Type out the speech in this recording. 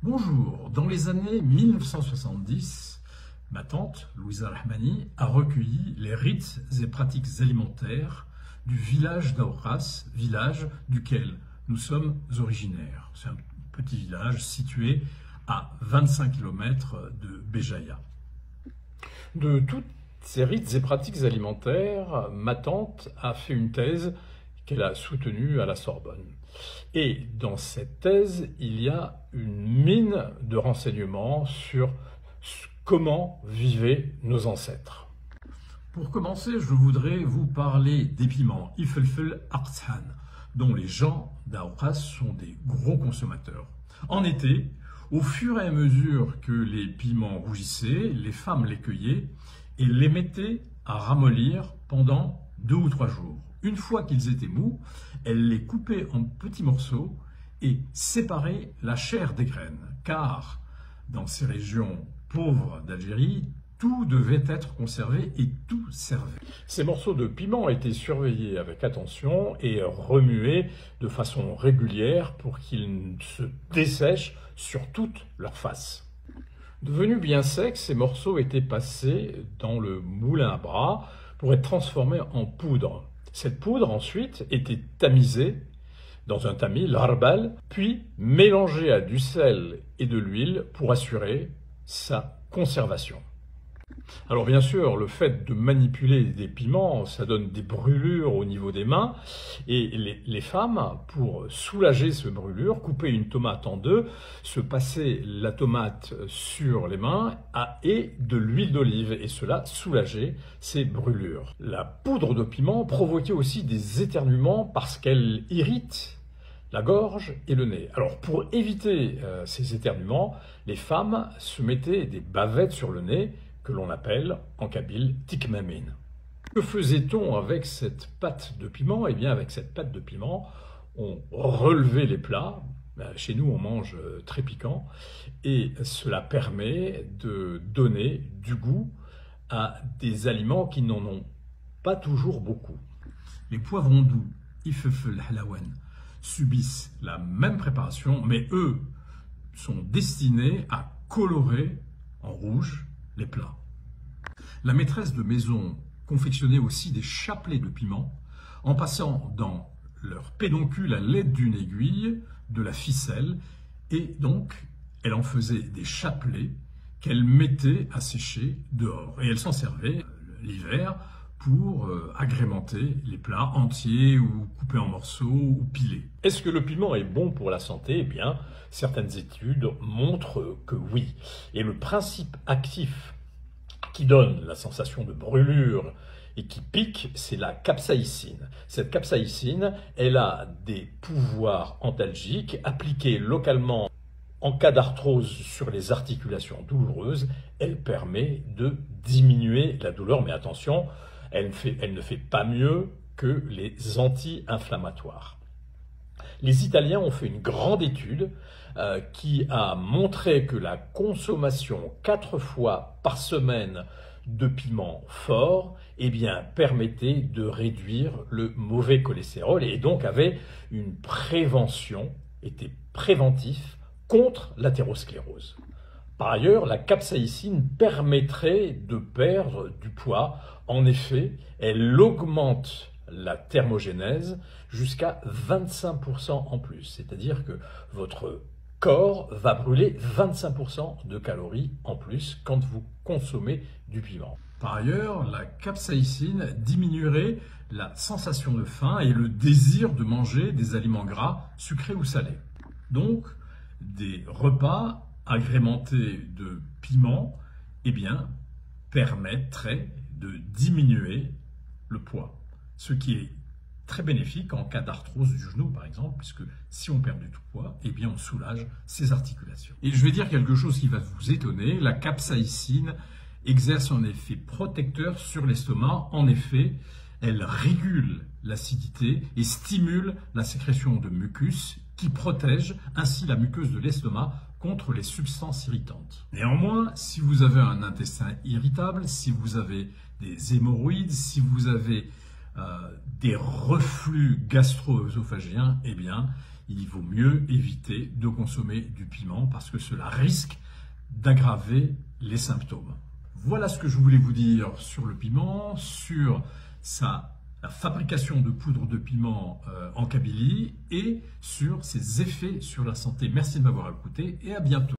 Bonjour, dans les années 1970, ma tante, Louisa Rahmani, a recueilli les rites et pratiques alimentaires du village d'Aouras, village duquel nous sommes originaires. C'est un petit village situé à 25 km de Béjaïa. De toutes ces rites et pratiques alimentaires, ma tante a fait une thèse qu'elle a soutenue à la Sorbonne. Et dans cette thèse, il y a une mine de renseignements sur comment vivaient nos ancêtres. Pour commencer, je voudrais vous parler des piments Ifelfel Artsan, dont les gens d'Aouras sont des gros consommateurs. En été, au fur et à mesure que les piments rougissaient, les femmes les cueillaient et les mettaient à ramollir pendant 2 ou 3 jours. Une fois qu'ils étaient mous, elles les coupaient en petits morceaux et séparaient la chair des graines, car dans ces régions pauvres d'Algérie, tout devait être conservé et tout servait. Ces morceaux de piment étaient surveillés avec attention et remués de façon régulière pour qu'ils se dessèchent sur toute leur face. Devenus bien secs, ces morceaux étaient passés dans le moulin à bras pour être transformés en poudre. Cette poudre ensuite était tamisée dans un tamis, l'arbal, puis mélangée à du sel et de l'huile pour assurer sa conservation. Alors bien sûr, le fait de manipuler des piments, ça donne des brûlures au niveau des mains, et les femmes, pour soulager ces brûlures, coupaient une tomate en 2, se passaient la tomate sur les mains et de l'huile d'olive, et cela soulageait ces brûlures. La poudre de piment provoquait aussi des éternuements parce qu'elle irrite la gorge et le nez. Alors pour éviter ces éternuements, les femmes se mettaient des bavettes sur le nez, que l'on appelle en kabyle tikmamine. Que faisait-on avec cette pâte de piment? Eh bien, avec cette pâte de piment, on relevait les plats. Chez nous, on mange très piquant et cela permet de donner du goût à des aliments qui n'en ont pas toujours beaucoup. Les poivrons doux, Ifefel Halawen, subissent la même préparation, mais eux sont destinés à colorer en rouge les plats. La maîtresse de maison confectionnait aussi des chapelets de piment en passant dans leur pédoncule à l'aide d'une aiguille de la ficelle, et donc elle en faisait des chapelets qu'elle mettait à sécher dehors. Et elle s'en servait l'hiver pour agrémenter les plats entiers ou coupés en morceaux ou pilés. Est-ce que le piment est bon pour la santé? Eh bien, certaines études montrent que oui. Et le principe actif qui donne la sensation de brûlure et qui pique, c'est la capsaïcine. Cette capsaïcine, elle a des pouvoirs antalgiques appliqués localement en cas d'arthrose sur les articulations douloureuses. Elle permet de diminuer la douleur, mais attention, elle ne fait pas mieux que les anti-inflammatoires. Les Italiens ont fait une grande étude qui a montré que la consommation 4 fois par semaine de piment fort permettait de réduire le mauvais cholestérol et donc avait une prévention, était préventif contre l'athérosclérose. Par ailleurs, la capsaïcine permettrait de perdre du poids. En effet, elle augmente la thermogénèse jusqu'à 25% en plus. C'est-à-dire que votre corps va brûler 25% de calories en plus quand vous consommez du piment. Par ailleurs, la capsaïcine diminuerait la sensation de faim et le désir de manger des aliments gras, sucrés ou salés. Donc, des repas agrémentés de piment permettraient de diminuer le poids, ce qui est très bénéfique en cas d'arthrose du genou par exemple, puisque si on perd du tout poids, on soulage ses articulations. Et je vais dire quelque chose qui va vous étonner, la capsaïcine exerce un effet protecteur sur l'estomac. En effet, elle régule l'acidité et stimule la sécrétion de mucus qui protège ainsi la muqueuse de l'estomac contre les substances irritantes. Néanmoins, si vous avez un intestin irritable, si vous avez des hémorroïdes, si vous avez des reflux gastro-œsophagiens, il vaut mieux éviter de consommer du piment parce que cela risque d'aggraver les symptômes. Voilà ce que je voulais vous dire sur le piment, sur la fabrication de poudre de piment en Kabylie et sur ses effets sur la santé. Merci de m'avoir écouté et à bientôt.